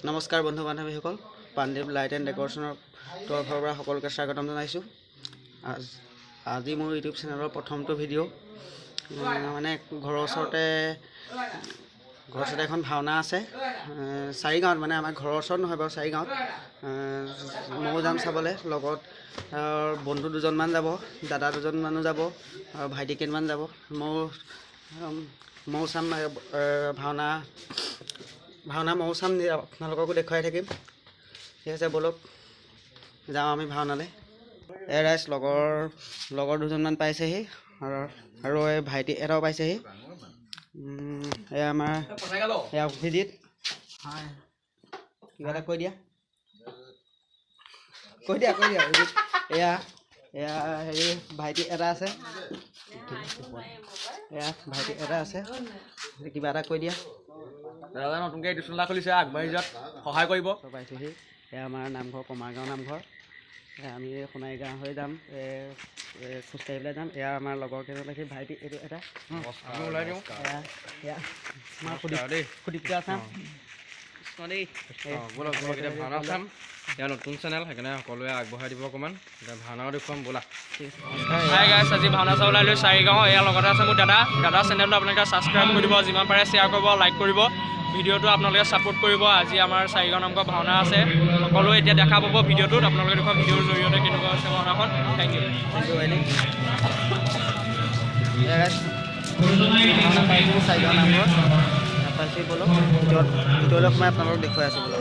নমস্কাৰ বন্ধু বান্ধৱীসকল, পাণ্ডেপ light and ডেকৰেশ্যনৰ তৰফৰ পৰা সকলোকে স্বাগতম জনাইছোঁ। আজি মোৰ ইউটিউব চেনেলৰ প্ৰথমটো ভিডিঅ'। মানে ঘৰৰ ওচৰতে এখন ভাওনা আছে, চাৰিগাঁৱত। মানে আমাৰ ঘৰৰ ওচৰত নহয় বাৰু, চাৰিগাঁৱত। ময়ো যাম চাবলৈ, লগত বন্ধু দুজনমান যাব, দাদা দুজনমানো যাব, আৰু ভাইটি কেইটামান যাব। ময়ো চাম ভাওনা ময়ো চাম, আপোনালোককো দেখুৱাই থাকিম। ঠিক আছে, ব'লক যাওঁ আমি ভাওনালৈ। ৰাইজ লগৰ দুজনমান পাইছেহি, আৰু এই ভাইটি এটাও পাইছেহি। এয়া আমাৰ অভিজিত, কিবা এটা কৈ দিয়া অভিজিত। এয়া হেৰি ভাইটি এটা আছে, কিবা এটা কৈ দিয়া। দাদা নতুনকৈ টিউশ্যন এটা খুলিছে, আগবাঢ়ি যোৱাত সহায় কৰিব। পাইছেহি। এয়া আমাৰ নামঘৰ কমাৰগাঁও নামঘৰ। আমি সোণাৰীগাঁও হৈ যাম, খোজকাঢ়ি পেলাই যাম। এয়া আমাৰ লগৰ কেইজন পাইছে, ভাইটি এইটো এটা ওলাই দিওঁ। আমাৰ সুদীপ্ত আছাম। ব'লক এতিয়া ভাওনা চাম। এয়া নতুন চেনেল, সেইকাৰণে সকলোৱে আগবঢ়াই দিব অকণমান। এতিয়া ভাওনাও দেখুৱাম, ব'লা। হাই গাইছ, আজি ভাওনা চাবলৈ আহিলোঁ চাৰিগাঁও। এয়া লগতে আছে মোৰ দাদা চেনেলটো আপোনালোকে ছাবস্ক্ৰাইব কৰি দিব, যিমান পাৰে শ্বেয়াৰ কৰিব, লাইক কৰিব। ভিডিঅ'টো আপোনালোকে ছাপোৰ্ট কৰিব। আজি আমাৰ চাৰিগাঁও নামঘৰ ভাওনা আছে, সকলোৱে এতিয়া দেখা পাব ভিডিঅ'টোত। আপোনালোকে দেখুৱা ভিডিঅ'ৰ জৰিয়তে কেনেকুৱা হৈছে ভাওনাখন। Thank U. চাৰিগাঁও নামঘৰ পাইছে, ব'লক ভিতৰলৈ সোমাই আপোনালোকক দেখুৱাই আছোঁ ব'লক।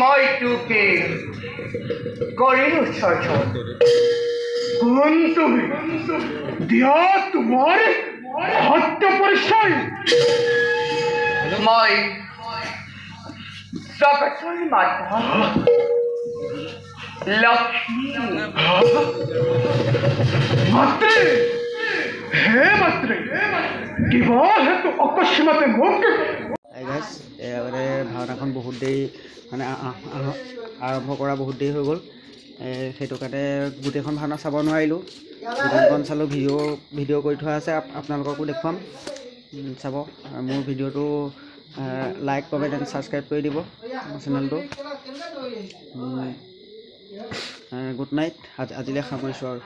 মই তোকে কৰিলো চৰ্চন কোন তুমি দিয়া তোমাৰ সত্য পৰিচয় মই জগতৰ মাতা লক্ষ্মী মাতৃ হে মাতৃ কিবা হেতু অকস্মাতে মোক গাইজ মানে ভাওনাখন বহুত দেৰি মানে আৰম্ভ কৰা বহুত দেৰি হৈ গ'ল সেইটো কাৰণে গোটেইখন ভাওনা চাব নোৱাৰিলোঁ যিমানকণ চালোঁ ভিডিঅ' কৰি থোৱা আছে আপোনালোককো দেখুৱাম চাব মোৰ ভিডিঅ'টো লাইক কমেণ্ট এণ্ড ছাবস্ক্ৰাইব কৰি দিব মোৰ চেনেলটো গুড নাইট আজিলৈ সামৰিছোঁ আৰু